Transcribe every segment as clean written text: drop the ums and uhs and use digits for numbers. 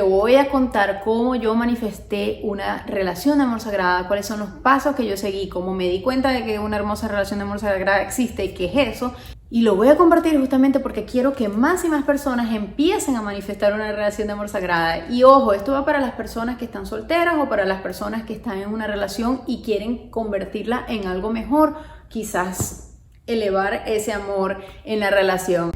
Te voy a contar cómo yo manifesté una relación de amor sagrada, cuáles son los pasos que yo seguí, cómo me di cuenta de que una hermosa relación de amor sagrada existe y qué es eso. Y lo voy a compartir justamente porque quiero que más y más personas empiecen a manifestar una relación de amor sagrada. Y ojo, esto va para las personas que están solteras o para las personas que están en una relación y quieren convertirla en algo mejor, quizás elevar ese amor en la relación.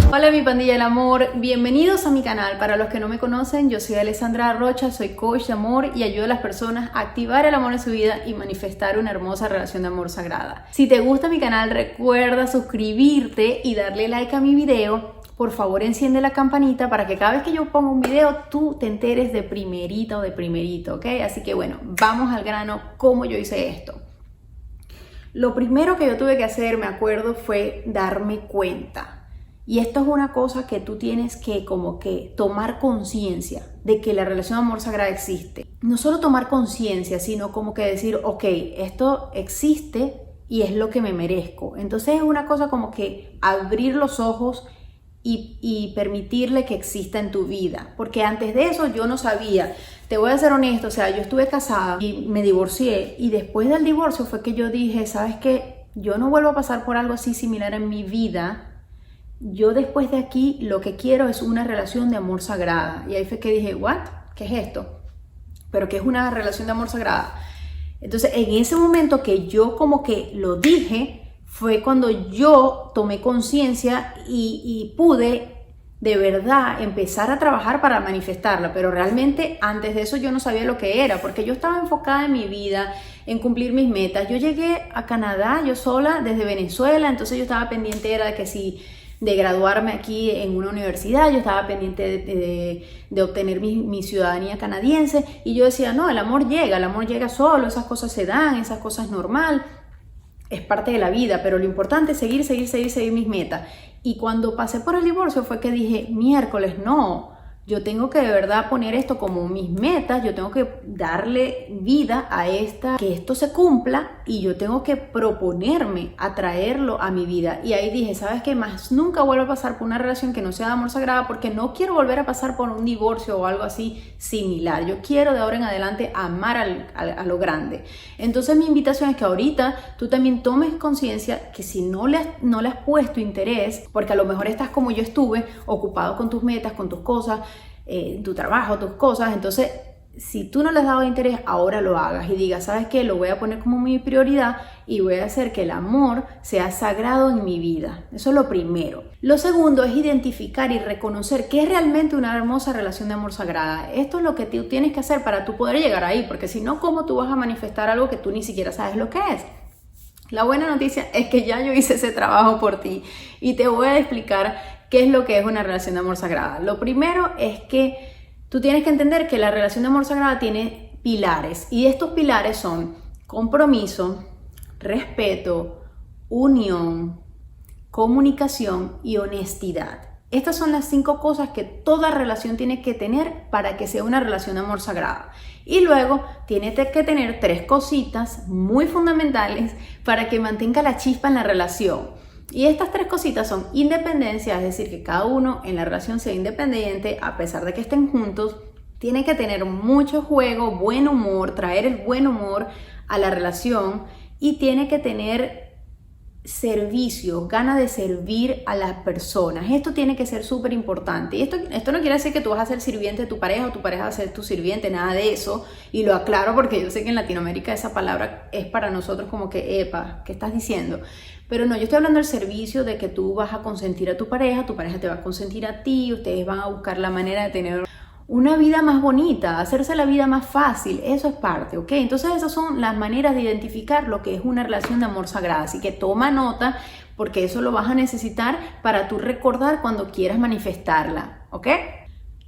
Hola mi pandilla del amor, bienvenidos a mi canal. Para los que no me conocen, yo soy Alessandra Rocha, soy coach de amor y ayudo a las personas a activar el amor en su vida y manifestar una hermosa relación de amor sagrada. Si te gusta mi canal, recuerda suscribirte y darle like a mi video. Por favor, enciende la campanita para que cada vez que yo ponga un video, tú te enteres de primerita o de primerito, ¿ok? Así que bueno, vamos al grano, cómo yo hice esto. Lo primero que yo tuve que hacer, me acuerdo, fue darme cuenta. Y esto es una cosa que tú tienes que como que tomar conciencia de que la relación de amor sagrada existe. No solo tomar conciencia, sino como que decir, ok, esto existe y es lo que me merezco. Entonces es una cosa como que abrir los ojos y permitirle que exista en tu vida. Porque antes de eso yo no sabía. Te voy a ser honesto, o sea, yo estuve casada y me divorcié. Y después del divorcio fue que yo dije, ¿sabes qué? Yo no vuelvo a pasar por algo así similar en mi vida. Yo después de aquí lo que quiero es una relación de amor sagrada. Y ahí fue que dije, ¿what? ¿Qué es esto? ¿Pero qué es una relación de amor sagrada? Entonces en ese momento que yo como que lo dije, fue cuando yo tomé conciencia y pude de verdad empezar a trabajar para manifestarla. Pero realmente antes de eso yo no sabía lo que era, porque yo estaba enfocada en mi vida, en cumplir mis metas. Yo llegué a Canadá yo sola desde Venezuela, entonces yo estaba pendiente era de que si de graduarme aquí en una universidad, yo estaba pendiente de obtener mi ciudadanía canadiense y yo decía, no, el amor llega solo, esas cosas se dan, esas cosas es normal, es parte de la vida, pero lo importante es seguir mis metas. Y cuando pasé por el divorcio fue que dije, miércoles, no, yo tengo que de verdad poner esto como mis metas, yo tengo que darle vida a que esto se cumpla y yo tengo que proponerme a traerlo a mi vida. Y ahí dije, ¿sabes qué? Más nunca vuelvo a pasar por una relación que no sea de amor sagrada porque no quiero volver a pasar por un divorcio o algo así similar. Yo quiero de ahora en adelante amar a lo grande. Entonces mi invitación es que ahorita tú también tomes conciencia que si no le has puesto interés, porque a lo mejor estás como yo estuve, ocupado con tus metas, con tus cosas, tu trabajo, tus cosas, entonces si tú no le has dado interés, ahora lo hagas y digas, ¿sabes qué? Lo voy a poner como mi prioridad y voy a hacer que el amor sea sagrado en mi vida. Eso es lo primero. Lo segundo es identificar y reconocer qué es realmente una hermosa relación de amor sagrada. Esto es lo que tú tienes que hacer para tú poder llegar ahí, porque si no, ¿cómo tú vas a manifestar algo que tú ni siquiera sabes lo que es? La buena noticia es que ya yo hice ese trabajo por ti y te voy a explicar qué es lo que es una relación de amor sagrada. Lo primero es que tú tienes que entender que la relación de amor sagrada tiene pilares y estos pilares son compromiso, respeto, unión, comunicación y honestidad. Estas son las 5 cosas que toda relación tiene que tener para que sea una relación de amor sagrada. Y luego tiene que tener 3 cositas muy fundamentales para que mantenga la chispa en la relación. Y estas 3 cositas son independencia, es decir, que cada uno en la relación sea independiente a pesar de que estén juntos. Tiene que tener mucho juego, buen humor, traer el buen humor a la relación y tiene que tener servicio, gana de servir a las personas. Esto tiene que ser súper importante. Y esto no quiere decir que tú vas a ser sirviente de tu pareja o tu pareja va a ser tu sirviente, nada de eso. Y lo aclaro porque yo sé que en Latinoamérica esa palabra es para nosotros como que, epa, ¿qué estás diciendo? Pero no, yo estoy hablando del servicio de que tú vas a consentir a tu pareja te va a consentir a ti, ustedes van a buscar la manera de tener una vida más bonita, hacerse la vida más fácil, eso es parte, ¿ok? Entonces esas son las maneras de identificar lo que es una relación de amor sagrada, así que toma nota porque eso lo vas a necesitar para tú recordar cuando quieras manifestarla, ¿ok?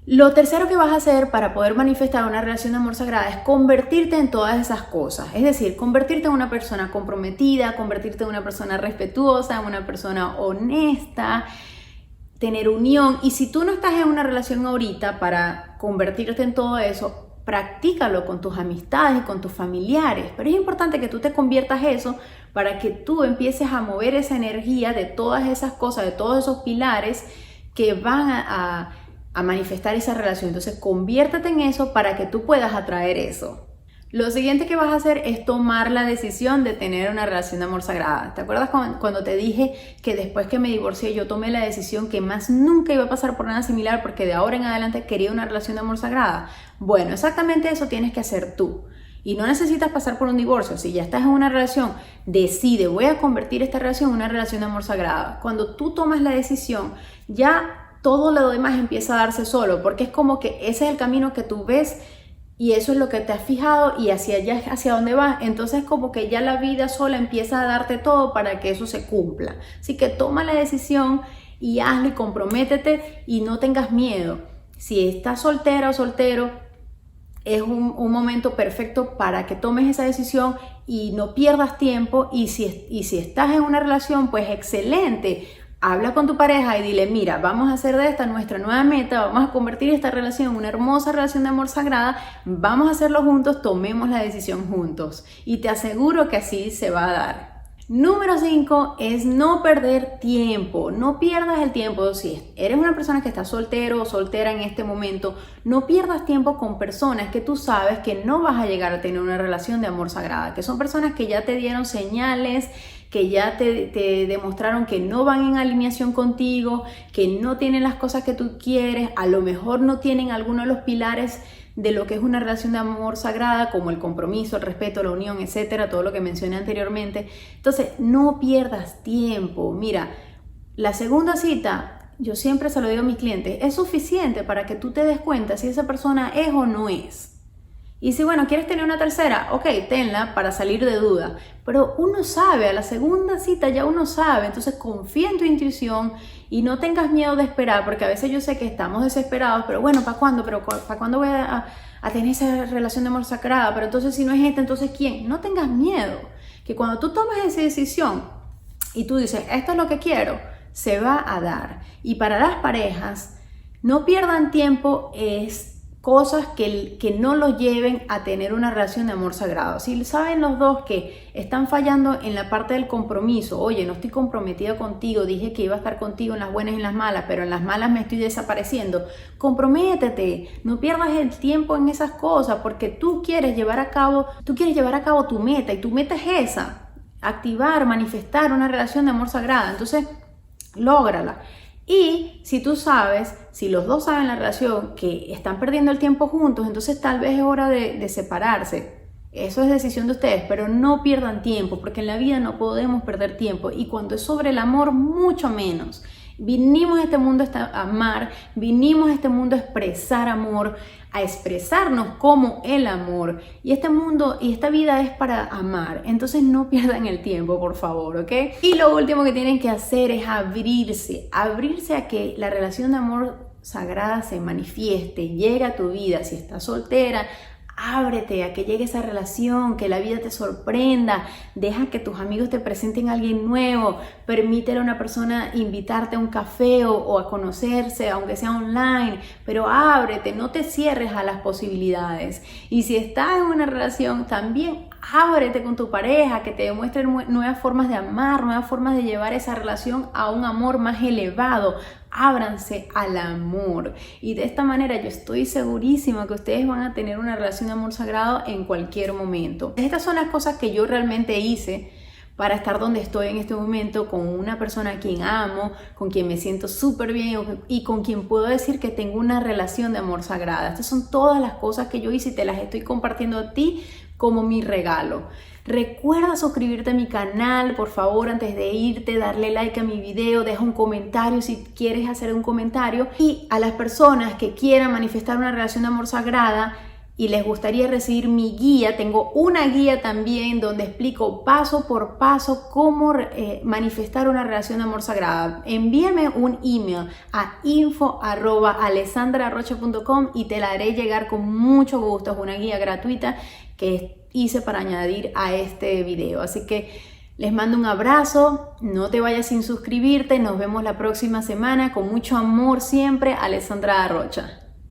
Lo tercero que vas a hacer para poder manifestar una relación de amor sagrada es convertirte en todas esas cosas, es decir, convertirte en una persona comprometida, convertirte en una persona respetuosa, en una persona honesta, tener unión. Y si tú no estás en una relación ahorita para convertirte en todo eso, practícalo con tus amistades y con tus familiares. Pero es importante que tú te conviertas eso para que tú empieces a mover esa energía de todas esas cosas, de todos esos pilares que van a manifestar esa relación. Entonces, conviértete en eso para que tú puedas atraer eso. Lo siguiente que vas a hacer es tomar la decisión de tener una relación de amor sagrada. ¿Te acuerdas cuando te dije que después que me divorcié yo tomé la decisión que más nunca iba a pasar por nada similar porque de ahora en adelante quería una relación de amor sagrada? Bueno, exactamente eso tienes que hacer tú. Y no necesitas pasar por un divorcio. Si ya estás en una relación, decide, voy a convertir esta relación en una relación de amor sagrada. Cuando tú tomas la decisión, ya todo lo demás empieza a darse solo, porque es como que ese es el camino que tú ves y eso es lo que te has fijado y hacia allá es hacia dónde vas. Entonces como que ya la vida sola empieza a darte todo para que eso se cumpla. Así que toma la decisión y hazlo y comprométete y no tengas miedo. Si estás soltera o soltero, es un momento perfecto para que tomes esa decisión y no pierdas tiempo. Y si estás en una relación, pues excelente. Habla con tu pareja y dile, mira, vamos a hacer de esta nuestra nueva meta, vamos a convertir esta relación en una hermosa relación de amor sagrada, vamos a hacerlo juntos, tomemos la decisión juntos. Y te aseguro que así se va a dar. Número 5 es no perder tiempo. No pierdas el tiempo. Si eres una persona que está soltero o soltera en este momento, no pierdas tiempo con personas que tú sabes que no vas a llegar a tener una relación de amor sagrada, que son personas que ya te dieron señales, que ya te demostraron que no van en alineación contigo, que no tienen las cosas que tú quieres, a lo mejor no tienen alguno de los pilares de lo que es una relación de amor sagrada, como el compromiso, el respeto, la unión, etcétera, todo lo que mencioné anteriormente. Entonces, no pierdas tiempo. Mira, la segunda cita, yo siempre se lo digo a mis clientes, es suficiente para que tú te des cuenta si esa persona es o no es. Y si, bueno, quieres tener una tercera, ok, tenla para salir de duda. Pero uno sabe, a la segunda cita ya uno sabe. Entonces confía en tu intuición y no tengas miedo de esperar, porque a veces yo sé que estamos desesperados, pero bueno, ¿para cuándo? ¿Pero para cuándo voy a tener esa relación de amor sagrada? Pero entonces si no es esta, entonces ¿quién? No tengas miedo. Que cuando tú tomas esa decisión y tú dices, esto es lo que quiero, se va a dar. Y para las parejas, no pierdan tiempo, es cosas que no los lleven a tener una relación de amor sagrado. Si saben los dos que están fallando en la parte del compromiso, oye, no estoy comprometida contigo, dije que iba a estar contigo en las buenas y en las malas, pero en las malas me estoy desapareciendo, comprométete, no pierdas el tiempo en esas cosas, porque tú quieres llevar a cabo tu meta, y tu meta es esa, activar, manifestar una relación de amor sagrada. Entonces, lógrala. Y si tú sabes, si los dos saben la relación, que están perdiendo el tiempo juntos, entonces tal vez es hora de separarse. Eso es decisión de ustedes, pero no pierdan tiempo, porque en la vida no podemos perder tiempo. Y cuando es sobre el amor, mucho menos. Vinimos a este mundo a amar, vinimos a este mundo a expresar amor, a expresarnos como el amor. Y este mundo y esta vida es para amar. Entonces no pierdan el tiempo, por favor, ¿ok? Y lo último que tienen que hacer es abrirse a que la relación de amor sagrada se manifieste, llegue a tu vida. Si estás soltera, ábrete a que llegue esa relación, que la vida te sorprenda, deja que tus amigos te presenten a alguien nuevo, permítele a una persona invitarte a un café o a conocerse, aunque sea online, pero ábrete, no te cierres a las posibilidades. Y si estás en una relación, también ábrete con tu pareja, que te demuestre nuevas formas de amar, nuevas formas de llevar esa relación a un amor más elevado. Ábranse al amor, y de esta manera yo estoy segurísima que ustedes van a tener una relación de amor sagrado en cualquier momento. Estas son las cosas que yo realmente hice para estar donde estoy en este momento, con una persona a quien amo, con quien me siento súper bien y con quien puedo decir que tengo una relación de amor sagrada. Estas son todas las cosas que yo hice y te las estoy compartiendo a ti como mi regalo. Recuerda suscribirte a mi canal, por favor, antes de irte, darle like a mi video, deja un comentario si quieres hacer un comentario. Y a las personas que quieran manifestar una relación de amor sagrada y les gustaría recibir mi guía, tengo una guía también donde explico paso por paso cómo manifestar una relación de amor sagrada. Envíame un email a info@alesandrarocha.com y te la haré llegar con mucho gusto. Es una guía gratuita que hice para añadir a este video. Así que les mando un abrazo, no te vayas sin suscribirte, nos vemos la próxima semana, con mucho amor siempre, Alessandra Rocha.